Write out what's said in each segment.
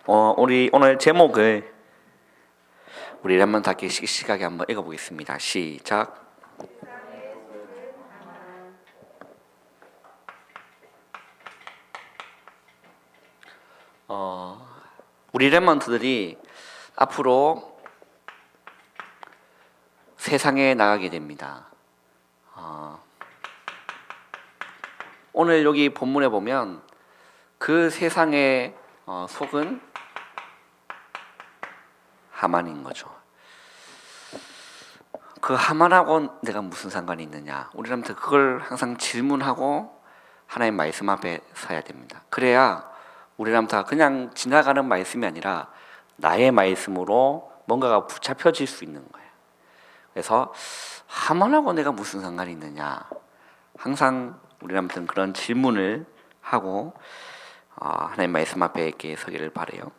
우리 오늘 제목을 우리 한번 다시 씩씩하게 한번 읽어보겠습니다. 시작. 우리 랩런트들이 앞으로 세상에 나가게 됩니다. 오늘 여기 본문에 보면 그 세상의 속은 하만인 거죠. 그 하만하고 내가 무슨 상관이 있느냐? 우리한테 그걸 항상 질문하고 하나님 말씀 앞에 서야 됩니다. 그래야 우리한테 그냥 지나가는 말씀이 아니라 나의 말씀으로 뭔가가 붙잡혀질 수 있는 거예요. 그래서 하만하고 내가 무슨 상관이 있느냐? 항상 우리한테는 그런 질문을 하고 하나님 말씀 앞에 이렇게 서기를 바라요.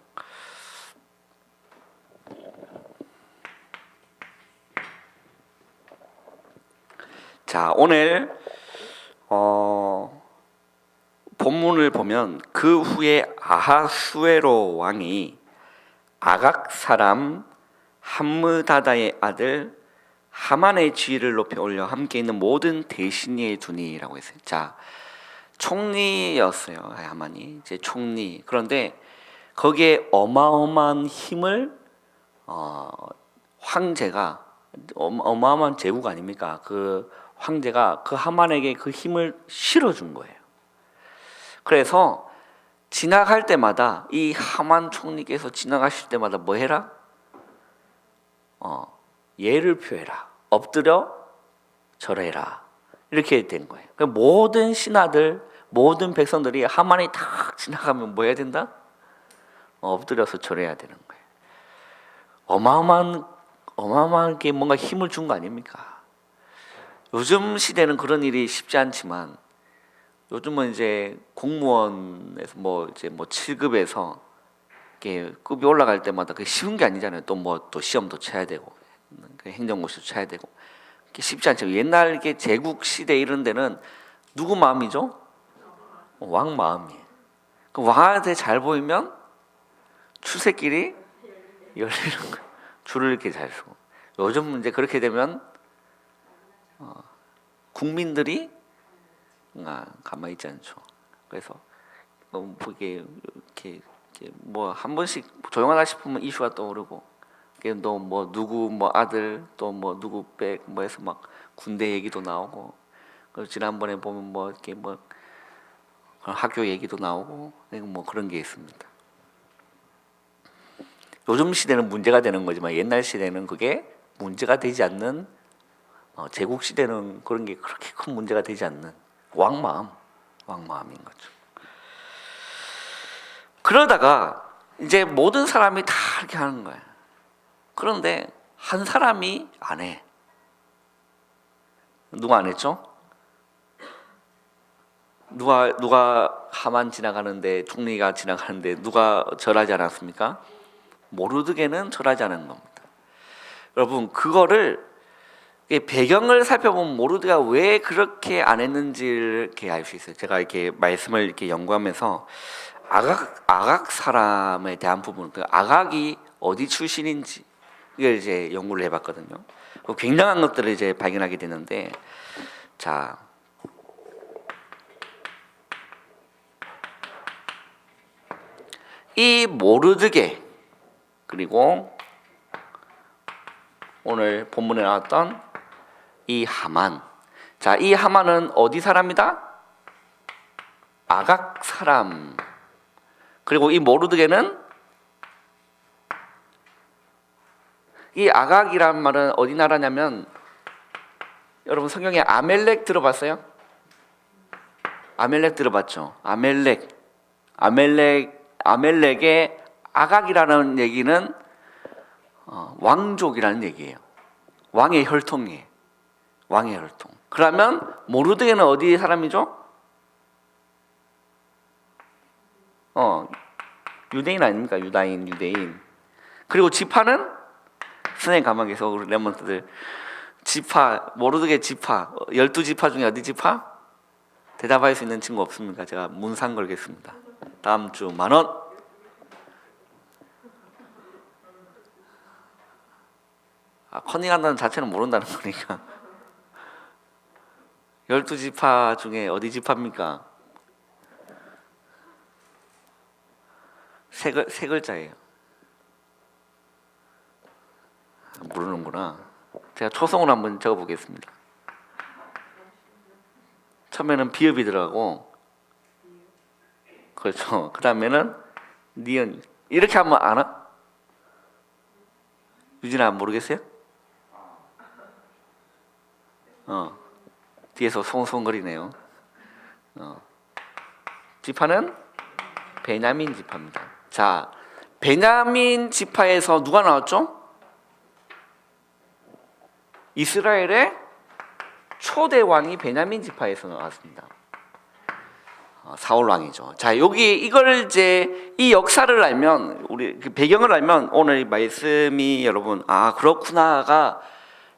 자, 오늘 본문을 보면 그 후에 아하수에로 왕이 아각 사람 함므다다의 아들 하만의 지위를 높여 올려 함께 있는 모든 대신이에 두니라고 했어요. 자, 총리였어요. 하만이 이제 총리. 그런데 거기에 어마어마한 힘을 황제가 어마어마한 제국 아닙니까? 그 황제가 그 하만에게 그 힘을 실어준 거예요. 그래서 지나갈 때마다 이 하만 총리께서 지나가실 때마다 뭐 해라? 예를 표해라. 엎드려 절해라. 이렇게 된 거예요. 모든 신하들, 모든 백성들이 하만이 탁 지나가면 뭐 해야 된다? 엎드려서 절해야 되는 거예요. 어마어마하게 뭔가 힘을 준 거 아닙니까? 요즘 시대는 그런 일이 쉽지 않지만 요즘은 이제 공무원에서 뭐 7급에서 급이 올라갈 때마다 그게 쉬운 게 아니잖아요. 또 시험도 쳐야 되고 행정고시도 쳐야 되고 쉽지 않죠. 옛날 이게 제국 시대 이런 데는 누구 마음이죠? 왕 마음이에요. 그 왕한테 잘 보이면 출세길이 열리는 거예요. 줄을 이렇게 잘 서고. 요즘 이제 그렇게 되면 국민들이 가만히 있지 않죠. 그래서 이게 이렇게 뭐 한 번씩 조용하다 싶으면 이슈가 떠오르고 또 뭐 누구 뭐 아들 또 뭐 누구 백 뭐 해서 막 군대 얘기도 나오고 그리고 지난번에 보면 뭐 이렇게 뭐 학교 얘기도 나오고 뭐 그런 게 있습니다. 요즘 시대는 문제가 되는 거지만 옛날 시대는 그게 문제가 되지 않는 제국 시대는 그런 게 그렇게 큰 문제가 되지 않는 왕마음인 거죠. 그러다가 이제 모든 사람이 다 이렇게 하는 거예요. 그런데 한 사람이 안 해. 누가 안 했죠? 누가 하만 지나가는데 총리가 지나가는데 누가 절하지 않았습니까? 모르드게는 절하지 않은 겁니다. 여러분 그거를 배경을 살펴보면 모르드가 왜 그렇게 안 했는지를 이렇게 알 수 있어요. 제가 이렇게 말씀을 이렇게 연구하면서 아각 사람에 대한 부분, 그 아각이 어디 출신인지 이걸 이제 연구를 해봤거든요. 굉장한 것들을 이제 발견하게 되는데, 자, 이 모르드게 그리고 오늘 본문에 나왔던 이 하만. 자, 이 하만은 어디 사람이다? 아각 사람. 그리고 이 모르드게는 이 아각이란 말은 어디 나라냐면 여러분 성경에 아멜렉 들어봤어요? 아멜렉 들어봤죠? 아멜렉의 아각이라는 얘기는 왕족이라는 얘기예요. 왕의 혈통이에요. 왕의 혈통. 그러면 모르드게는 어디 사람이죠? 유대인 아닙니까? 유대인. 그리고 지파는 선생님 가만 계세요. 우리 랩런트들 지파, 모르드게 지파 12지파 중에 어디 지파? 대답할 수 있는 친구 없습니까? 제가 문상 걸겠습니다. 다음 주 10,000원. 커닝한다는 자체는 모른다는 거니까. 12지파 중에 어디 지파입니까? 세 글자예요. 모르는구나. 제가 초성으로 한번 적어보겠습니다. 처음에는 비읍이 들어가고, 그렇죠. 그 다음에는 니은. 이렇게 하면 아나? 유진아 모르겠어요? 뒤에서 송송거리네요. 지파는 베냐민 지파입니다. 자, 베냐민 지파에서 누가 나왔죠? 이스라엘의 초대 왕이 베냐민 지파에서 나왔습니다. 사울 왕이죠. 자, 여기 이걸 이제 이 역사를 알면, 우리 그 배경을 알면 오늘 이 말씀이 여러분 그렇구나가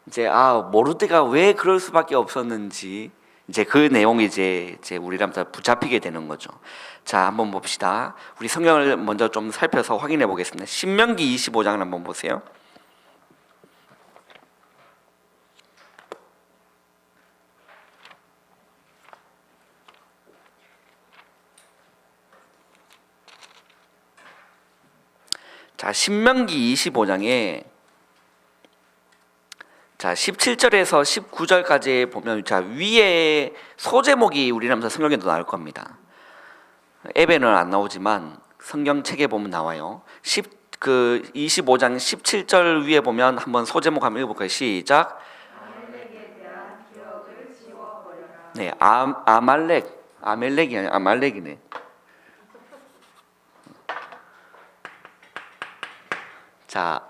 이제 모르드가 왜 그럴 수밖에 없었는지 이제 그 내용이 이제 우리랑 다 붙잡히게 되는 거죠. 자, 한번 봅시다. 우리 성경을 먼저 좀 살펴서 확인해 보겠습니다. 신명기 25장을 한번 보세요. 자, 신명기 25장에 자 17절에서 19절까지 보면 자 위에 소제목이 우리나라 성경에도 나올 겁니다. 앱에는 안 나오지만 성경책에 보면 나와요. 25장 17절 위에 보면 한번 소제목 한번 읽어볼까요? 시작. 네, 아멜렉이 아니라 아말렉이네. 자,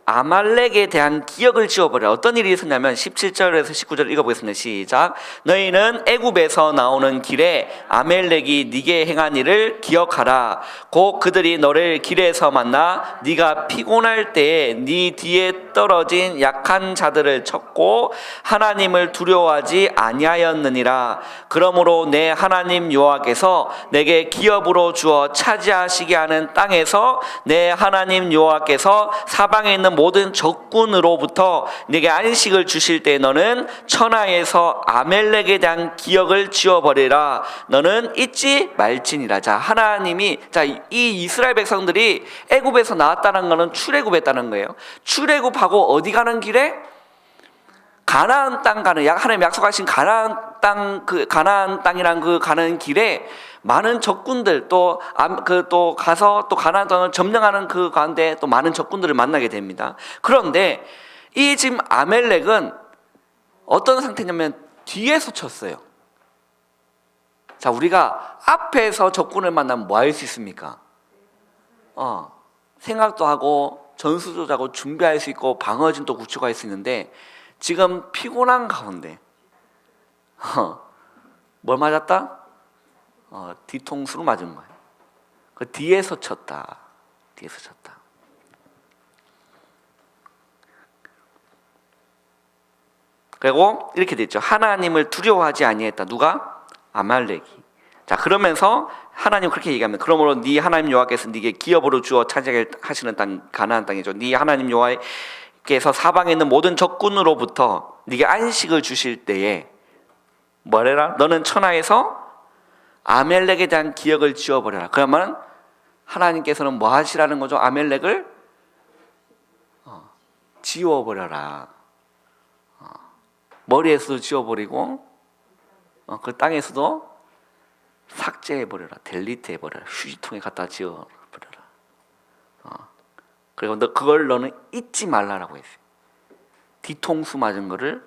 아말렉에 대한 기억을 지워버려. 어떤 일이 있었냐면 17절에서 19절 읽어보겠습니다. 시작. 너희는 애굽에서 나오는 길에 아멜렉이 네게 행한 일을 기억하라. 곧 그들이 너를 길에서 만나 네가 피곤할 때에 네 뒤에 떨어진 약한 자들을 쳤고 하나님을 두려워하지 아니하였느니라. 그러므로 내 하나님 여호와께서 내게 기업으로 주어 차지하시게 하는 땅에서 내 하나님 여호와께서 사방에 있는 모든 적군으로부터 네게 안식을 주실 때 너는 천하에서 아멜렉에 대한 기억을 지워버리라. 너는 잊지 말지니라. 자, 하나님이 이 이스라엘 백성들이 애굽에서 나왔다는 것은 출애굽했다는 거예요. 출애굽하고 어디 가는 길에? 가나안 땅 가는, 하나님 약속하신 가나안 땅이란 그 가는 길에 많은 적군들 또 가서 또 가나안 땅을 점령하는 그 가운데 또 많은 적군들을 만나게 됩니다. 그런데 이 지금 아멜렉은 어떤 상태냐면 뒤에서 쳤어요. 자, 우리가 앞에서 적군을 만나면 뭐 할 수 있습니까? 생각도 하고 전술도 하고 준비할 수 있고 방어진도 구축할 수 있는데 지금 피곤한 가운데 뭘 맞았다? 뒤통수를 맞은 거예요. 그 뒤에서 쳤다. 그리고 이렇게 됐죠. 하나님을 두려워하지 아니했다. 누가? 아말렉이. 자, 그러면서 하나님 그렇게 얘기합니다. 그러므로 네 하나님 여호와께서 네게 기업으로 주어 차지하게 하시는 땅 가나안 땅이죠. 네 하나님 여호와께서 사방에 있는 모든 적군으로부터 네게 안식을 주실 때에 뭐래라? 너는 천하에서 아멜렉에 대한 기억을 지워버려라. 그러면 하나님께서는 뭐 하시라는 거죠? 아멜렉을 지워버려라. 머리에서도 지워버리고 그 땅에서도 삭제해버려라. 델리트해버려라. 휴지통에 갖다 지워버려라. 그리고 너는 잊지 말라라고 했어요. 뒤통수 맞은 거를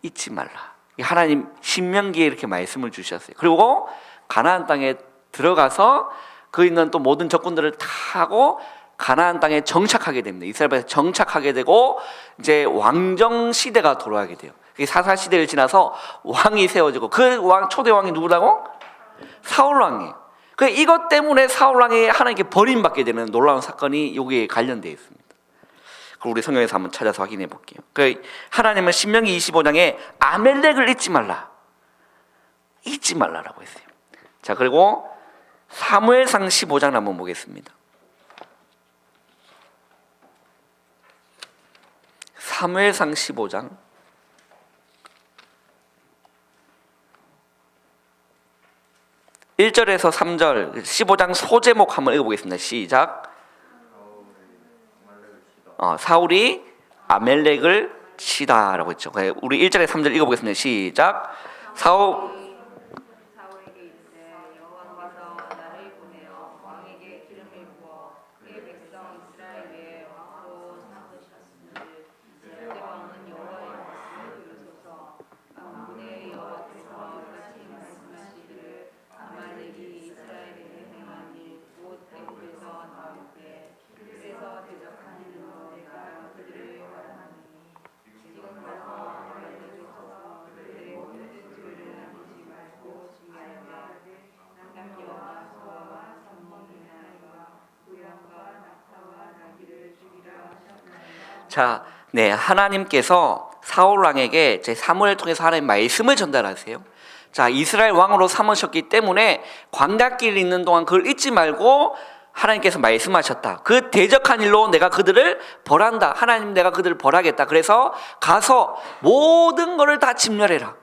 잊지 말라. 하나님 신명기에 이렇게 말씀을 주셨어요. 그리고 가나안 땅에 들어가서 그 있는 또 모든 적군들을 타고 가나안 땅에 정착하게 됩니다. 이스라엘에 정착하게 되고 이제 왕정 시대가 돌아가게 돼요. 사사 시대를 지나서 왕이 세워지고 그 초대 왕이 누구라고? 사울 왕이에요. 이것 때문에 사울 왕이 하나님께 버림받게 되는 놀라운 사건이 여기에 관련되어 있습니다. 우리 성경에서 한번 찾아서 확인해 볼게요. 하나님은 신명기 25장에 아멜렉을 잊지 말라라고 했어요. 자, 그리고 사무엘상 15장을 한번 보겠습니다. 사무엘상 15장 1절에서 3절 15장 소제목 한번 읽어보겠습니다. 시작. 사울이 아멜렉을 치다라고 했죠. 우리 1절에 3절 읽어보겠습니다. 시작. 사울에게 이르되 여호와께서 나를 보내어 왕에게 기름을 부어 그의 백성 이스라엘의 왕으로 삼으셨으니 이제 왕은 여호와의 말씀을 들으소서. 만군의 여호와께서 이같이 말씀하시기를 아말렉이 이스라엘에게 행한 일 곧 애굽에서 나올 때 그래서 대적하는 일로 내가 그들을 벌하노니 지금 가서 아말렉을 쳐서 그들의 모든 죄를 남기지 말고 진멸하라. 남녀와 소아와 산모이나 아이와 우양과 낙타와 나귀를 죽이라 하셨나이다. 자, 네, 하나님께서 사울 왕에게 제 사무엘을 통해서 하나님 말씀을 전달하세요. 자, 이스라엘 왕으로 삼으셨기 때문에 광야길 있는 동안 그걸 잊지 말고 하나님께서 말씀하셨다. 그 대적한 일로 내가 그들을 벌한다. 하나님 내가 그들을 벌하겠다. 그래서 가서 모든 것을 다 진멸해라.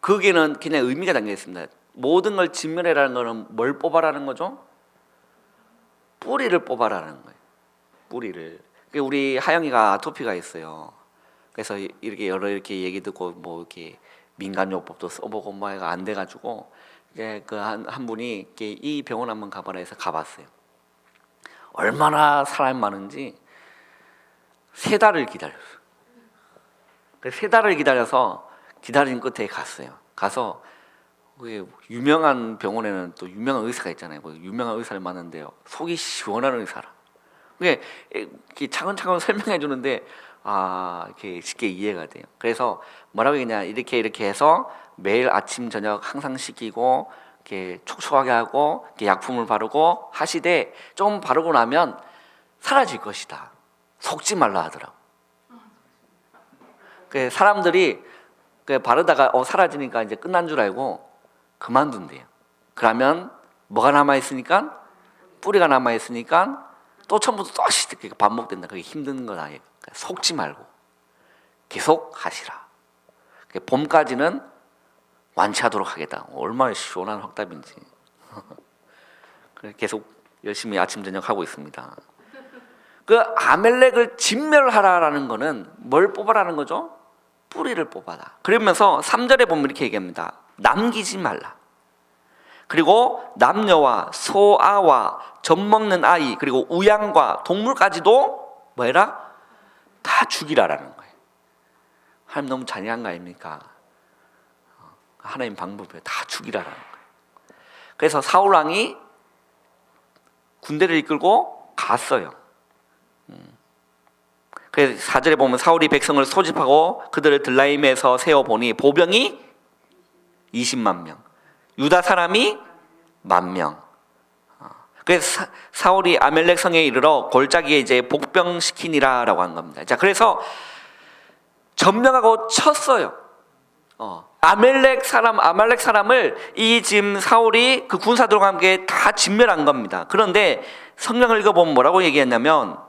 거기에는 그냥 의미가 담겨 있습니다. 모든 걸 진멸해라는 것은 뭘 뽑아라는 거죠? 뿌리를 뽑아라는 거예요. 뿌리를. 우리 하영이가 아토피가 있어요. 그래서 이렇게 여러 이렇게 얘기 듣고 뭐 이렇게 민간요법도 써보고 뭐가 안 돼가지고 이제 그 한 분이 이렇게 이 병원 한번 가봐라 해서 가봤어요. 얼마나 사람이 많은지 3달을 기다렸어요. 그래서 3달을 기다려서 기다린 끝에 갔어요. 가서 유명한 병원에는 또 유명한 의사가 있잖아요. 유명한 의사를 만났는데요. 속이 시원한 의사라. 이렇게 차근차근 설명해 주는데 이렇게 쉽게 이해가 돼요. 그래서 뭐라고 했냐, 이렇게 해서 매일 아침 저녁 항상 시키고 이렇게 촉촉하게 하고 이렇게 약품을 바르고 하시되 좀 바르고 나면 사라질 것이다. 속지 말라 하더라고. 사람들이 바르다가 사라지니까 이제 끝난 줄 알고 그만둔대요. 그러면 뭐가 남아 있으니까, 뿌리가 남아 있으니까 또 처음부터 또 반복된다. 그게 힘든 거다. 속지 말고 계속 하시라. 봄까지는 완치하도록 하겠다. 얼마나 시원한 확답인지. 계속 열심히 아침 저녁 하고 있습니다. 그 아멜렉을 진멸하라라는 거는 뭘 뽑아라는 거죠? 뿌리를 뽑아라. 그러면서 3절에 보면 이렇게 얘기합니다. 남기지 말라. 그리고 남녀와 소아와 젖먹는 아이 그리고 우양과 동물까지도 뭐해라? 다 죽이라라는 거예요. 하나님 너무 잔인한 거 아닙니까? 하나님 방법이에요. 다 죽이라라는 거예요. 그래서 사울 왕이 군대를 이끌고 갔어요. 그래서 4절에 보면 사울이 백성을 소집하고 그들을 들라임에서 세워보니 보병이 20만 명, 유다 사람이 10,000명. 그래서 사울이 아멜렉 성에 이르러 골짜기에 이제 복병시키니라라고 한 겁니다. 자, 그래서 점령하고 쳤어요. 아말렉 사람을 이 지금 사울이 그 군사들과 함께 다 진멸한 겁니다. 그런데 성경을 읽어보면 뭐라고 얘기했냐면,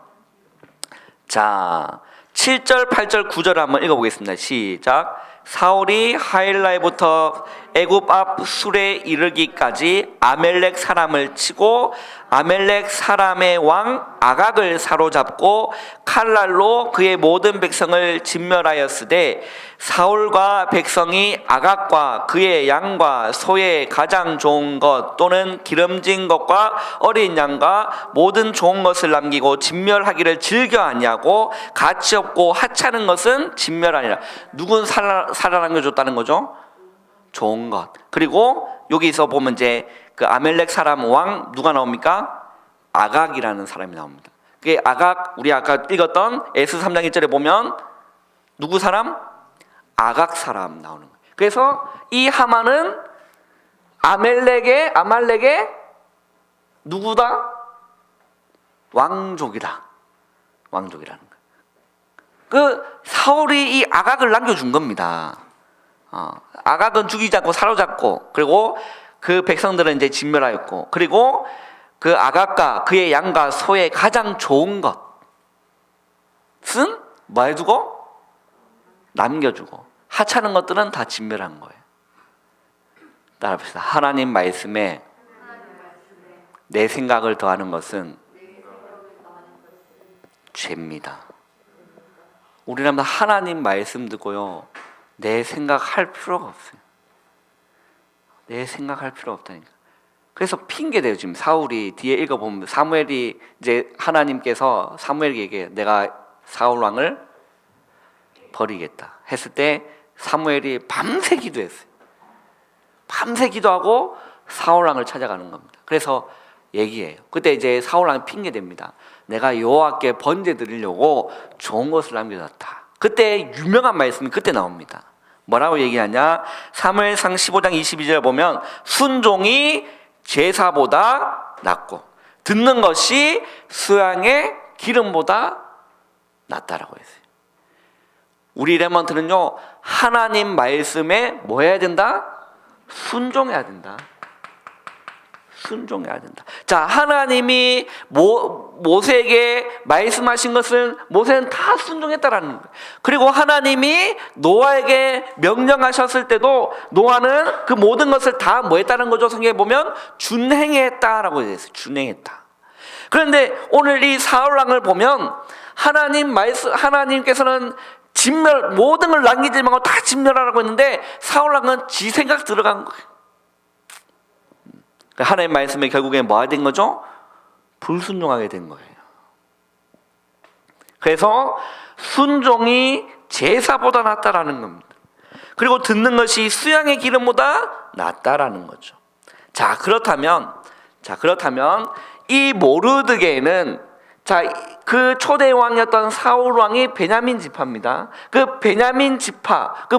자, 7절, 8절, 9절을 한번 읽어보겠습니다. 시작. 사울이 하일라에부터 애굽 앞 술에 이르기까지 아멜렉 사람을 치고 아멜렉 사람의 왕 아각을 사로잡고 칼날로 그의 모든 백성을 진멸하였으되 사울과 백성이 아각과 그의 양과 소의 가장 좋은 것 또는 기름진 것과 어린 양과 모든 좋은 것을 남기고 진멸하기를 즐겨 아니하고 가치 없고 하찮은 것은 진멸하니라. 누군 살아남겨줬다는 거죠? 좋은 것. 그리고 여기서 보면 이제 그 아멜렉 사람 왕 누가 나옵니까? 아각이라는 사람이 나옵니다. 그게 아각, 우리 아까 읽었던 에스 3장 1절에 보면 누구 사람? 아각 사람 나오는 거예요. 그래서 이 하만은 아말렉의 누구다? 왕족이다. 왕족이라는 거예요. 그 사울이 이 아각을 남겨준 겁니다. 아각은 죽이지 않고 사로잡고, 그리고 그 백성들은 이제 진멸하였고, 그리고 그 아각과 그의 양과 소의 가장 좋은 것, 뭐 해두고? 남겨주고, 하찮은 것들은 다 진멸한 거예요. 따라합시다. 하나님 말씀에 내 생각을 더하는 것은 죄입니다. 우리는 하나님 말씀 듣고요, 내 생각할 필요가 없어요. 내 생각할 필요 없다니까. 그래서 핑계대요. 지금 사울이 뒤에 읽어보면 사무엘이 이제 하나님께서 사무엘에게 내가 사울 왕을 버리겠다 했을 때 사무엘이 밤새 기도했어요. 밤새 기도하고 사울 왕을 찾아가는 겁니다. 그래서 얘기해요. 그때 이제 사울 왕이 핑계댑니다. 내가 여호와께 번제 드리려고 좋은 것을 남겨놨다. 그때 유명한 말씀이 그때 나옵니다. 뭐라고 얘기하냐? 사무엘상 15장 22절에 보면 순종이 제사보다 낫고 듣는 것이 수양의 기름보다 낫다라고 했어요. 우리 레몬트는요, 하나님 말씀에 뭐 해야 된다? 순종해야 된다. 순종해야 된다. 자, 하나님이 모세에게 말씀하신 것을 모세는 다 순종했다라는 거예요. 그리고 하나님이 노아에게 명령하셨을 때도 노아는 그 모든 것을 다 뭐 했다는 거죠? 성경에 보면 준행했다라고 되어 있어요. 준행했다. 그런데 오늘 이 사울왕을 보면 하나님께서는 진멸, 모든 걸 남기지 말고 다 진멸하라고 했는데 사울왕은 지 생각 들어간 거예요. 하나님 말씀에 결국에 뭐가 된 거죠? 불순종하게 된 거예요. 그래서 순종이 제사보다 낫다라는 겁니다. 그리고 듣는 것이 수양의 기름보다 낫다라는 거죠. 자, 그렇다면 이 모르드게는 그 초대 왕이었던 사울 왕이 베냐민 지파입니다. 그 베냐민 지파, 그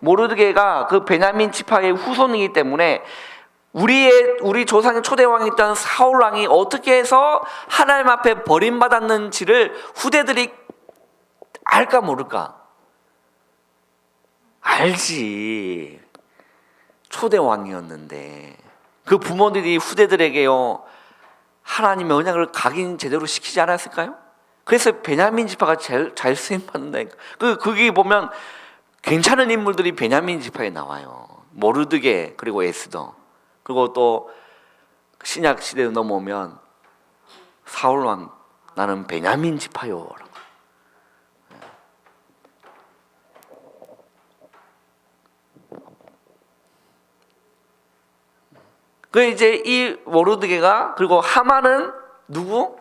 모르드게가 그 베냐민 지파의 후손이기 때문에 우리 조상의 초대 왕이었던 사울 왕이 어떻게 해서 하나님 앞에 버림받았는지를 후대들이 알까 모를까? 알지. 초대 왕이었는데 그 부모들이 후대들에게요, 하나님의 언약을 각인 제대로 시키지 않았을까요? 그래서 베냐민 지파가 제일 잘 쓰임 받는다니까. 거기 보면 괜찮은 인물들이 베냐민 지파에 나와요. 모르드게, 그리고 에스더, 그리고 또 신약 시대에 넘어오면 사울 왕, 나는 베냐민 지파요. 그 이제 이 모르드게가, 그리고 하만은 누구?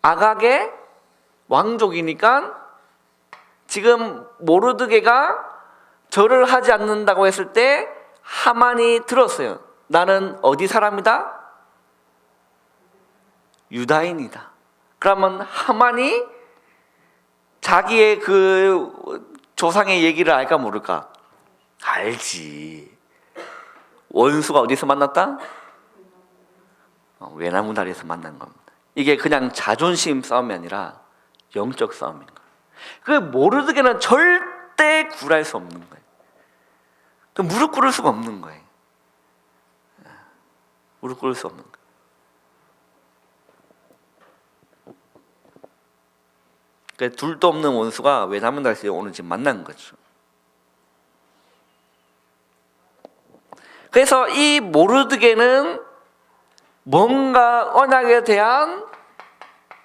아각의 왕족이니까 지금 모르드게가 절을 하지 않는다고 했을 때 하만이 들었어요. 나는 어디 사람이다? 유다인이다. 그러면 하만이 자기의 그 조상의 얘기를 알까 모를까? 알지. 원수가 어디서 만났다? 외나무 다리에서 만난 겁니다. 이게 그냥 자존심 싸움이 아니라 영적 싸움인 거예요. 그 모르드게는 절대 굴할 수 없는 거예요. 그 무릎 꿇을 수가 없는 거예요. 무릎 꿇을 수 없는 거예요. 그 둘도 없는 원수가 외나무 다리에 오늘 지금 만난 거죠. 그래서 이 모르드게는 뭔가 언약에 대한,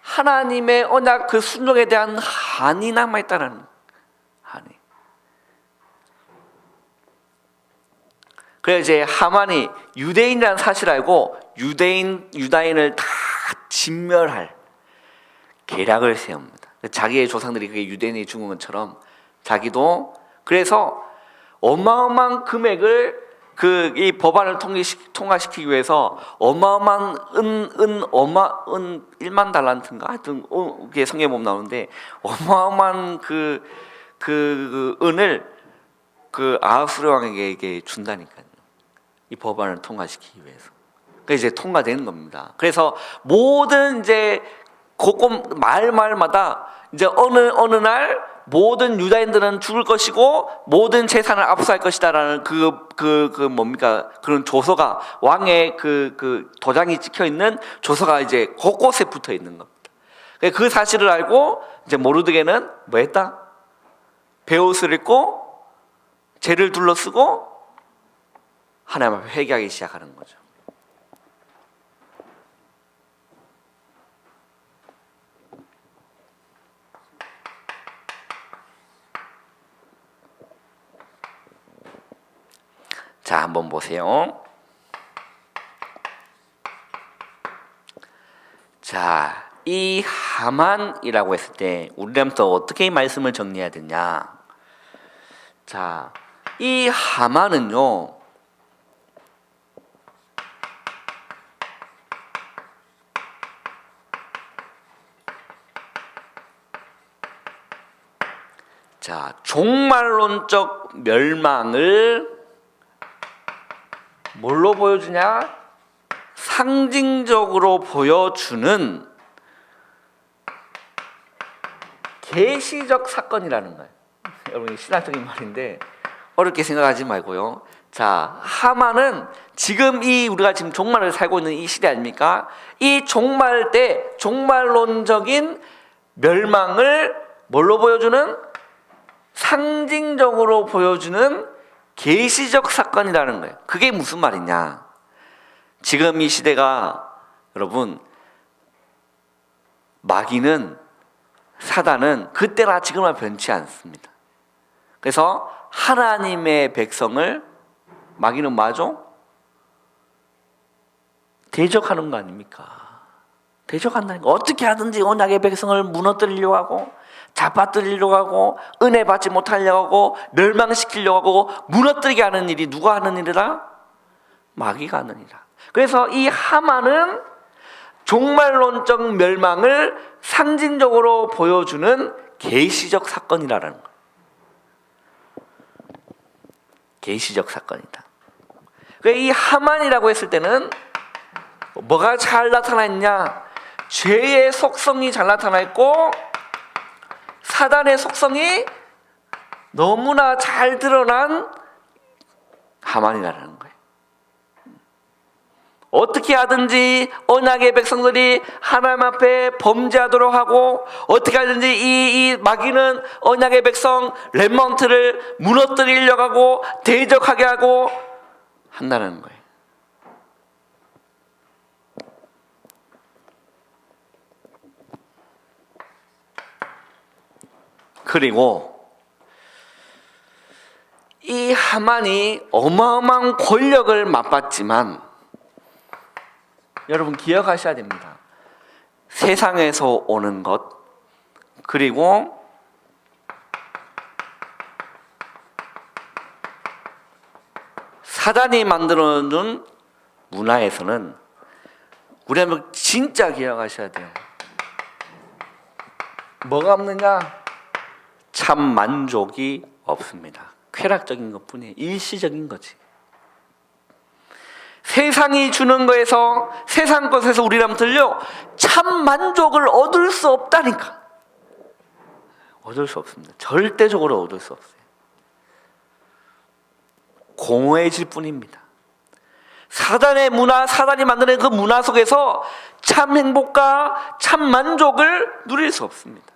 하나님의 언약 그 순종에 대한 한이 남아있다는 한이. 그래서 이제 하만이 유대인이라는 사실을 알고 유다인을 다 진멸할 계략을 세웁니다. 자기의 조상들이 그게 유대인이 죽은 것처럼 자기도, 그래서 어마어마한 금액을 이 법안을 통과시키기 위해서 어마어마한 은 1만 달란트인가? 하여튼 그게 성경에 보면 나오는데 어마어마한 그 은을 그 아하수르 왕에게 준다니까요. 이 법안을 통과시키기 위해서. 그게 이제 통과되는 겁니다. 그래서 모든 이제 곳곳 마을마다 이제 어느 날 모든 유다인들은 죽을 것이고 모든 재산을 압수할 것이다라는 그런 조서가, 왕의 그 도장이 찍혀 있는 조서가 이제 곳곳에 붙어 있는 겁니다. 그 사실을 알고 이제 모르드게는 뭐 했다? 베옷을 입고 죄를 둘러쓰고 하나님 앞에 회개하기 시작하는 거죠. 자, 한번 보세요. 자, 이 하만이라고 했을 때 우리부터 어떻게 이 말씀을 정리해야 되냐? 자, 이 하만은요, 자, 종말론적 멸망을 뭘로 보여주냐? 상징적으로 보여주는 계시적 사건이라는 거예요. 여러분, 신학적인 말인데 어렵게 생각하지 말고요. 자, 하만은 지금 이 우리가 지금 종말을 살고 있는 이 시대 아닙니까? 이 종말 때 종말론적인 멸망을 뭘로 보여주는? 상징적으로 보여주는 계시적 사건이라는 거예요. 그게 무슨 말이냐? 지금 이 시대가 여러분, 마귀는, 사단은 그때나 지금이나 변치 않습니다. 그래서 하나님의 백성을 마귀는 뭐죠? 대적하는 거 아닙니까? 대적한다니까. 어떻게 하든지 언약의 백성을 무너뜨리려고 하고, 잡아뜨리려고 하고, 은혜 받지 못하려고 하고, 멸망시키려고 하고, 무너뜨리게 하는 일이 누가 하는 일이라? 마귀가 하는 일이라. 그래서 이 하만은 종말론적 멸망을 상징적으로 보여주는 계시적 사건이라는 거예요. 계시적 사건이다. 이 하만이라고 했을 때는 뭐가 잘 나타나 있냐? 죄의 속성이 잘 나타나 있고 사단의 속성이 너무나 잘 드러난 하만이라는 거예요. 어떻게 하든지 언약의 백성들이 하나님 앞에 범죄하도록 하고, 어떻게 하든지 이 마귀는 언약의 백성 렘넌트를 무너뜨리려고 하고 대적하게 하고 한다는 거예요. 그리고 이 하만이 어마어마한 권력을 맛봤지만 여러분 기억하셔야 됩니다. 세상에서 오는 것, 그리고 사단이 만들어놓은 문화에서는 우리 한번 진짜 기억하셔야 돼요. 뭐가 없느냐? 참 만족이 없습니다. 쾌락적인 것뿐이에요. 일시적인 거지. 세상이 주는 거에서, 세상 것에서 우리라면들요 참 만족을 얻을 수 없다니까. 얻을 수 없습니다. 절대적으로 얻을 수 없어요. 공허해질 뿐입니다. 사단의 문화, 사단이 만드는 그 문화 속에서 참 행복과 참 만족을 누릴 수 없습니다.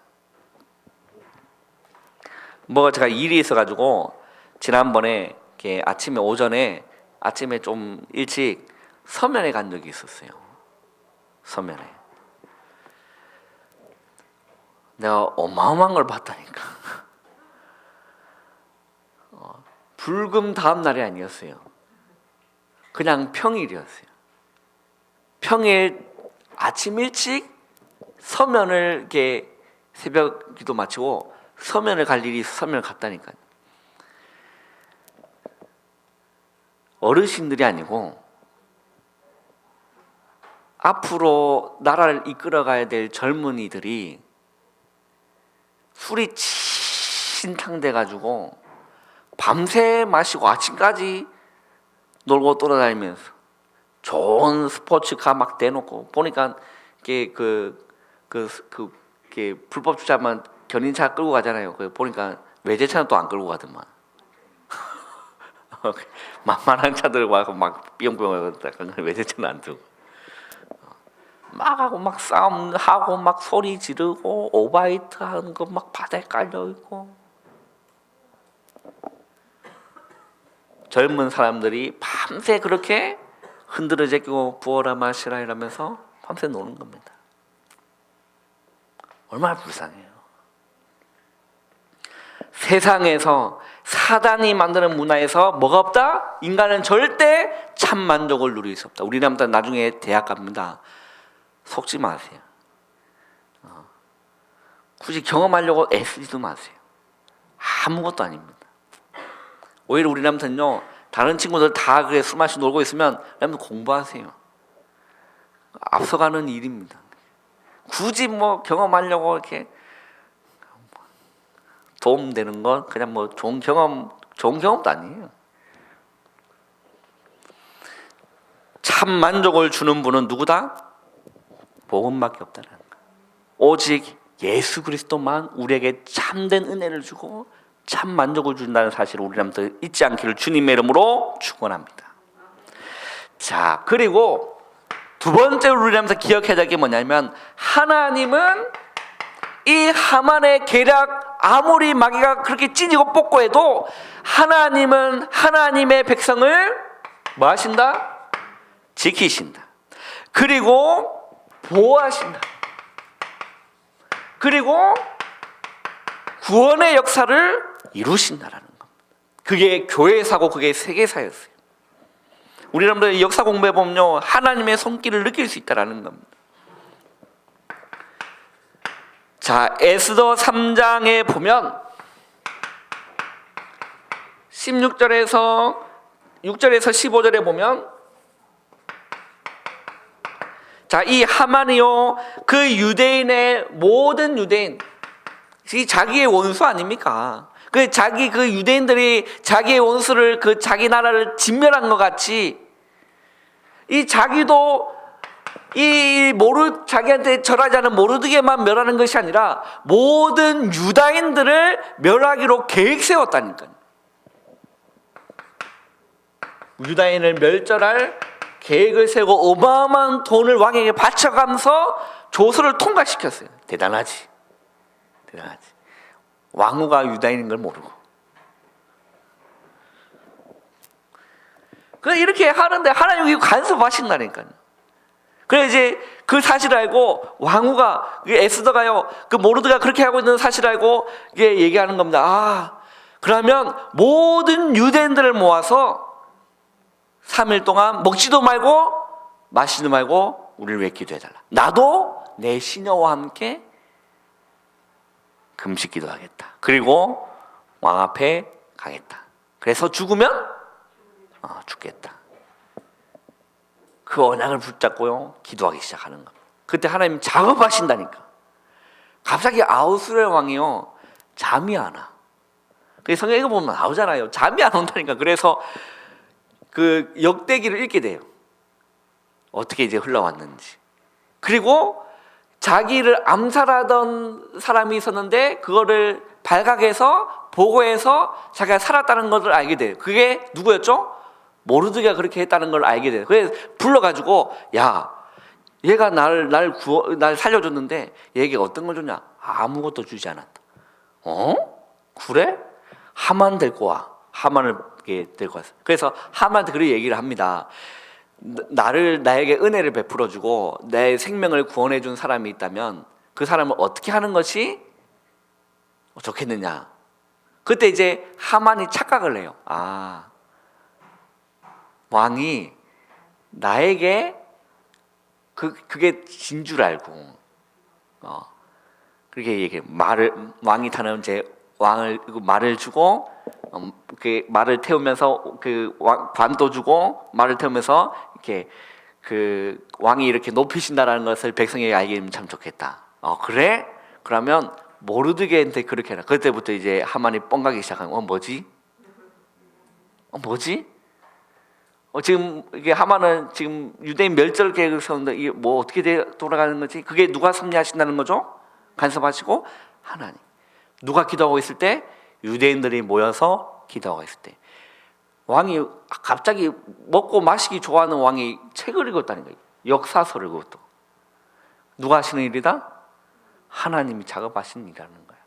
뭐가 제가 일이 있어가지고 지난번에 이렇게 아침에 좀 일찍 서면에 간 적이 있었어요. 서면에 내가 어마어마한 걸 봤다니까. 불금 다음 날이 아니었어요. 그냥 평일이었어요. 평일 아침 일찍 서면을 이렇게 새벽 기도 마치고 서면을 갈 일이 있어서 서면을 갔다니까요. 어르신들이 아니고 앞으로 나라를 이끌어가야 될 젊은이들이 술이 신탕돼가지고 밤새 마시고 아침까지 놀고 돌아다니면서 좋은 스포츠카 막 대놓고 보니까 이게 이게 불법 주차만 견인차 끌고 가잖아요. 보니까 외제차는 또 안 끌고 가더만. 만만한 차 들고 와서 막 삐용삐용 외제차는 안 들고. 막 하고 막 싸움하고 막 소리 지르고 오바이트 하는 거 막 바다에 깔려 있고, 젊은 사람들이 밤새 그렇게 흔들어 제끼고 부어라 마시라 이러면서 밤새 노는 겁니다. 얼마나 불쌍해요. 세상에서 사단이 만드는 문화에서 뭐가 없다? 인간은 절대 참 만족을 누릴 수 없다. 우리나라 나중에 대학 갑니다. 속지 마세요. 굳이 경험하려고 애쓰지도 마세요. 아무것도 아닙니다. 오히려 우리나라는요, 다른 친구들 다 그래 술 마시고 놀고 있으면 여러분 공부하세요. 앞서가는 일입니다. 굳이 뭐 경험하려고 이렇게 도움되는 건 그냥 뭐 좋은 경험도 아니에요. 참 만족을 주는 분은 누구다? 복음밖에 없다는 거. 오직 예수 그리스도만 우리에게 참된 은혜를 주고 참 만족을 준다는 사실을 우리는 잊지 않기를 주님의 이름으로 축원합니다. 자, 그리고 두 번째로 우리는 기억해야 될 게 뭐냐면, 하나님은 이 하만의 계략 아무리 마귀가 그렇게 찢고 뽑고 해도 하나님은 하나님의 백성을 뭐 하신다? 지키신다. 그리고 보호하신다. 그리고 구원의 역사를 이루신다라는 겁니다. 그게 교회사고 그게 세계사였어요. 우리 여러분들 역사 공부해 보면요, 하나님의 손길을 느낄 수 있다라는 겁니다. 자, 에스더 3장에 보면 16절에서 6절에서 15절에 보면, 자, 이 하만이요, 그 유대인의 모든 유대인, 이 자기의 원수 아닙니까? 그 유대인들이 자기의 원수를 그 자기 나라를 진멸한 것 같이 이 자기도 자기한테 절하지 않은 모르드게만 멸하는 것이 아니라 모든 유다인들을 멸하기로 계획 세웠다니까요. 유다인을 멸절할 계획을 세우고 어마어마한 돈을 왕에게 바쳐가면서 조서를 통과시켰어요. 대단하지. 왕후가 유다인인 걸 모르고. 그래서 이렇게 하는데 하나님이 간섭하신다니까요. 그래 이제 그 사실을 알고 왕후가, 에스더가요, 그 모르드가 그렇게 하고 있는 사실을 알고 이게 얘기하는 겁니다. 아, 그러면 모든 유대인들을 모아서 3일 동안 먹지도 말고 마시지도 말고 우리를 위해 기도해달라. 나도 내 시녀와 함께 금식 기도하겠다. 그리고 왕 앞에 가겠다. 그래서 죽으면 죽겠다. 그 언약을 붙잡고요, 기도하기 시작하는 겁니다. 그때 하나님 작업하신다니까. 갑자기 아하수의 왕이요, 잠이 안 와. 그 성경에 보면 나오잖아요. 잠이 안 온다니까. 그래서 그 역대기를 읽게 돼요. 어떻게 이제 흘러왔는지. 그리고 자기를 암살하던 사람이 있었는데 그거를 발각해서 보고해서 자기가 살았다는 것을 알게 돼요. 그게 누구였죠? 모르드게가 그렇게 했다는 걸 알게 돼요. 그래서 불러가지고, 야, 얘가 날 살려줬는데 얘에게 어떤 걸 줬냐? 아무것도 주지 않았다. 그래? 하만 데리고 와. 하만을 데리고 왔어. 그래서 하만한테 그렇게 얘기를 합니다. 나에게 은혜를 베풀어주고 내 생명을 구원해준 사람이 있다면 그 사람을 어떻게 하는 것이 좋겠느냐. 그때 이제 하만이 착각을 해요. 아, 왕이 나에게 그게 진 줄 알고 그렇게 얘기해. 왕이 타는 왕을 말을 주고 그 말을 태우면서 그 관도 주고 말을 태우면서 이렇게 그 왕이 이렇게 높이신다라는 것을 백성에게 알게 되면 참 좋겠다. 그래? 그러면 모르드게한테 그렇게 해라. 그때부터 이제 하만이 뻥가기 시작한 뭐지? 지금 이게 하만은 지금 유대인 멸절 계획을 세우는데 이게 뭐 어떻게 돌아가는 거지? 그게 누가 섭리하신다는 거죠? 간섭하시고 하나님. 누가 기도하고 있을 때? 유대인들이 모여서 기도하고 있을 때. 왕이 갑자기 먹고 마시기 좋아하는 왕이 책을 읽었다는 거예요. 역사서를 그것도. 누가 하시는 일이다? 하나님이 작업하시는 일이라는 거예요.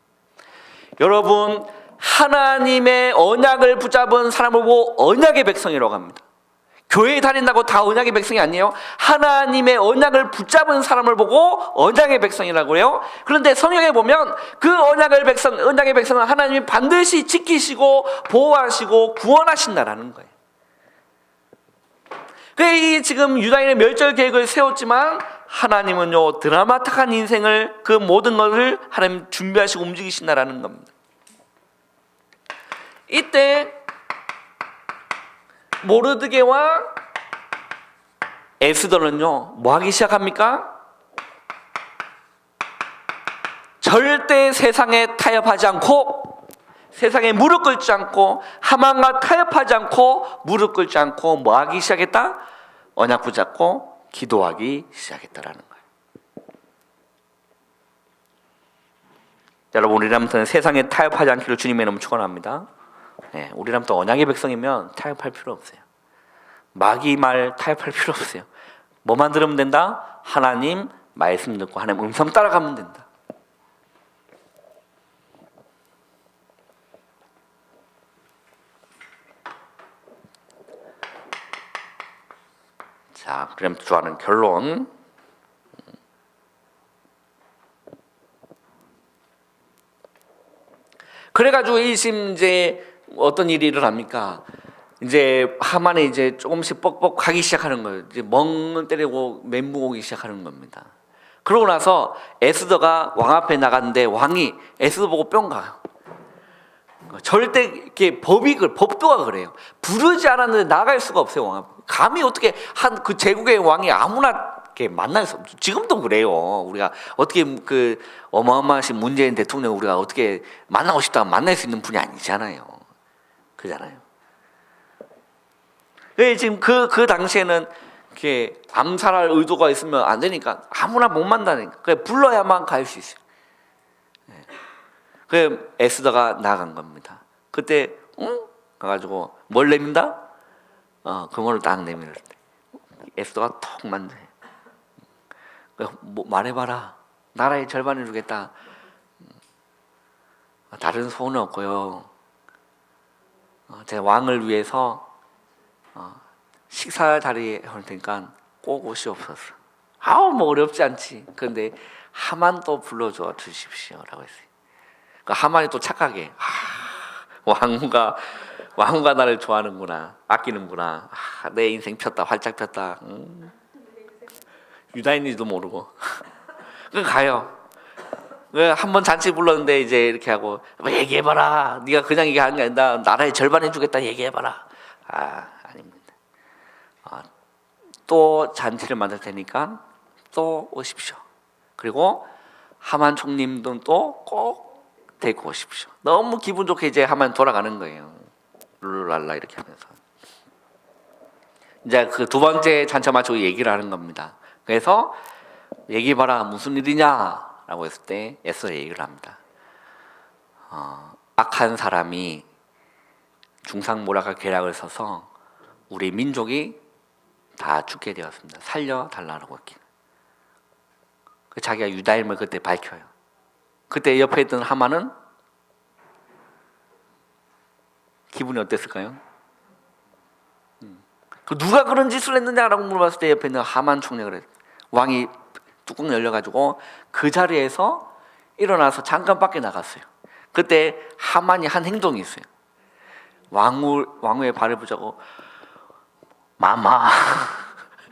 여러분, 하나님의 언약을 붙잡은 사람을 보고 언약의 백성이라고 합니다. 교회에 다닌다고 다 언약의 백성이 아니에요. 하나님의 언약을 붙잡은 사람을 보고 언약의 백성이라고 해요. 그런데 성경에 보면 그 언약의 백성은 하나님이 반드시 지키시고 보호하시고 구원하신다라는 거예요. 이 지금 유다인의 멸절 계획을 세웠지만 하나님은요, 드라마틱한 인생을, 그 모든 것을 하나님 준비하시고 움직이신다라는 겁니다. 이때 모르드게와 에스더는요, 뭐 하기 시작합니까? 절대 세상에 타협하지 않고, 세상에 무릎 꿇지 않고, 하만과 타협하지 않고, 무릎 꿇지 않고 뭐 하기 시작했다? 언약 붙잡고 기도하기 시작했다라는 거예요. 여러분, 우리라면 세상에 타협하지 않기를 주님의 이름으로 축원합니다. 네, 우리라면 또 언약의 백성이면 타협할 필요 없어요. 마귀 말 타협할 필요 없어요. 뭐만 들으면 된다? 하나님 말씀 듣고 하나님 음성 따라가면 된다. 자, 그럼 좋아하는 결론. 그래가지고 이제 어떤 일이 일어납니까? 이제 하만이 이제 조금씩 뻑뻑하기 시작하는 거예요. 이제 멍 때리고 멘붕 오기 시작하는 겁니다. 그러고 나서 에스더가 왕 앞에 나갔는데 왕이 에스더 보고 뿅 가요. 절대 이렇게 법도가 그래요. 부르지 않았는데 나갈 수가 없어요. 왕 앞에. 감히 어떻게 한 그 제국의 왕이 아무나 이렇게 만날 수 없죠. 지금도 그래요. 우리가 어떻게 그 어마어마하신 문재인 대통령 우리가 어떻게 만나고 싶다면 만날 수 있는 분이 아니잖아요. 그잖아요. 왜 지금 그 당시에는 이렇게 암살할 의도가 있으면 안 되니까 아무나 못 만나니까 그래 불러야만 갈 수 있어요. 그 에스더가 나간 겁니다. 그때 가가지고 뭘 내민다? 금호를 딱 내밀을 때 에스더가 톡 만져. 뭐 말해봐라. 나라의 절반을 주겠다. 다른 소원은 없고요. 제 왕을 위해서 식사 자리에 올 테니까 꼭 오시옵소서. 뭐 어렵지 않지. 그런데 하만 또 불러줘 주십시오라고 했어요. 그러니까 하만이 또 착하게 왕후가 나를 좋아하는구나, 아끼는구나. 내 인생 폈다, 활짝 폈다. 유다인인지도 모르고 가요. 한번 잔치 불렀는데 이제 이렇게 하고 얘기해봐라. 네가 그냥 얘기하는 게 아니라 나라의 절반 해주겠다 얘기해봐라. 아닙니다. 또 잔치를 만들 테니까 또 오십시오. 그리고 하만 총님도 또 꼭 데리고 오십시오. 너무 기분 좋게 이제 하만 돌아가는 거예요. 룰랄라 이렇게 하면서 이제 그 두 번째 잔치 마치고 얘기를 하는 겁니다. 그래서 얘기해봐라 무슨 일이냐라고 했을 때 에스더 얘기를 합니다. 악한 사람이 중상모략과 계략을 써서 우리 민족이 다 죽게 되었습니다. 살려달라고 했기는. 자기가 유다임을 그때 밝혀요. 그때 옆에 있던 하만은 기분이 어땠을까요? 누가 그런 짓을 했느냐라고 물어봤을 때 옆에 있는 하만 총리가 그랬어요. 왕이 뚜껑 열려가지고 그 자리에서 일어나서 잠깐 밖에 나갔어요. 그때 하만이 한 행동이 있어요. 왕후의 발을 붙잡고 마마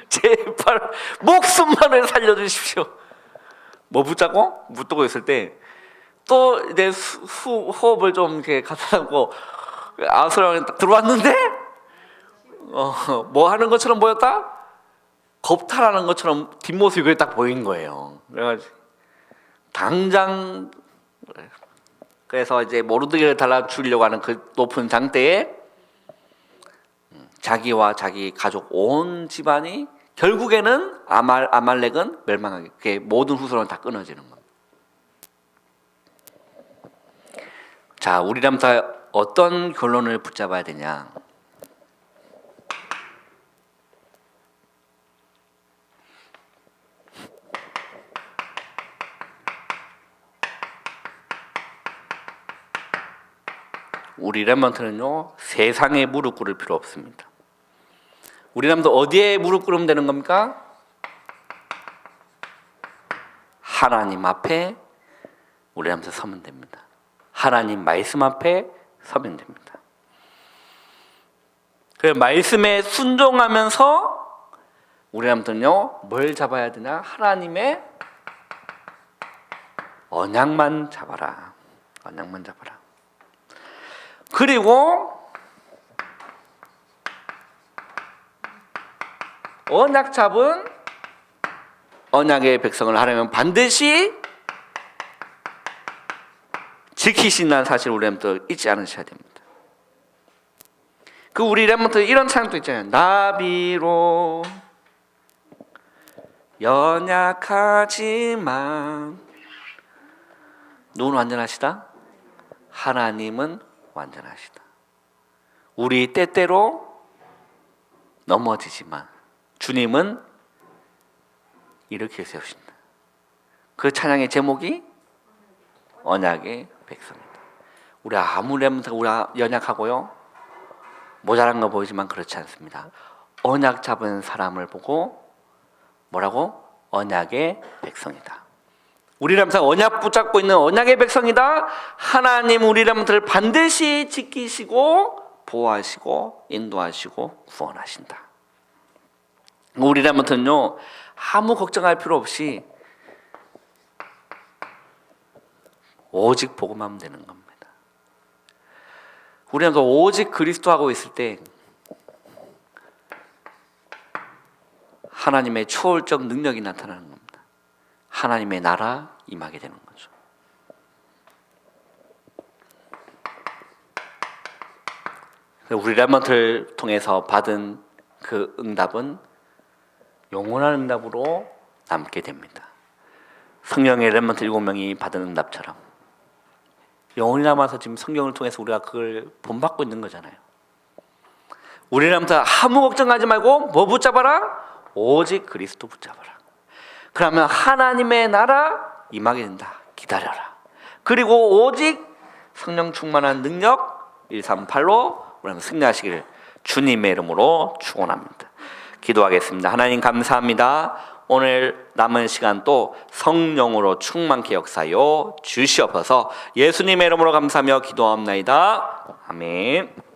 제발 목숨만을 살려주십시오. 뭐 붙잡고 묻고 있을 때 또 이제 호흡을 좀 이렇게 갖다 놓고 아수라왕이 딱 들어왔는데 뭐 하는 것처럼 보였다? 겁탈하는 것처럼 뒷모습이 그게 딱 보인 거예요. 그래가지고 당장 그래서 이제 모르드게를 달아주려고 하는 그 높은 장대에 자기와 자기 가족 온 집안이 결국에는 아말렉은 멸망하게 그게 모든 후손은 다 끊어지는 겁니다. 자, 우리라면 다 어떤 결론을 붙잡아야 되냐? 우리 렘넌트는요 세상에 무릎 꿇을 필요 없습니다. 우리 렘넌트 어디에 무릎 꿇으면 되는 겁니까? 하나님 앞에 우리 렘넌트 서면 됩니다. 하나님 말씀 앞에 서면 됩니다. 그 말씀에 순종하면서 우리 렘넌트는요 뭘 잡아야 되냐? 하나님의 언약만 잡아라. 언약만 잡아라. 그리고 언약 잡은 언약의 백성을 하려면 반드시 지키신다는 사실 우리 렘넌트 잊지 않으셔야 됩니다. 그 우리 렘넌트 이런 찬양도 있잖아요. 나비로 연약하지만 누구는 완전하시다? 하나님은 완전하시다. 우리 때때로 넘어지지만 주님은 일으켜 세우신다. 그 찬양의 제목이 언약의 백성이다. 우리 아무리 우리가 연약하고요 모자란 거 보이지만 그렇지 않습니다. 언약 잡은 사람을 보고 뭐라고? 언약의 백성이다. 우리 렘넌트 언약 붙잡고 있는 언약의 백성이다. 하나님 우리 렘넌트를 반드시 지키시고 보호하시고 인도하시고 구원하신다. 우리 렘넌트는요 아무 걱정할 필요 없이 오직 복음하면 되는 겁니다. 우리 렘넌트 오직 그리스도하고 있을 때 하나님의 초월적 능력이 나타나는 겁니다. 하나님의 나라 임하게 되는 거죠. 우리 렘넌트를 통해서 받은 그 응답은 영원한 응답으로 남게 됩니다. 성령의 렘넌트 7명이 받은 응답처럼 영원히 남아서 지금 성경을 통해서 우리가 그걸 본받고 있는 거잖아요. 우리 렘넌트 아무 걱정하지 말고 뭐 붙잡아라? 오직 그리스도 붙잡아라. 그러면 하나님의 나라 임하게 된다. 기다려라. 그리고 오직 성령 충만한 능력 138로 우리는 승리하시기를 주님의 이름으로 축원합니다. 기도하겠습니다. 하나님 감사합니다. 오늘 남은 시간 또 성령으로 충만케 역사하여 주시옵소서. 예수님의 이름으로 감사하며 기도합나이다. 아멘.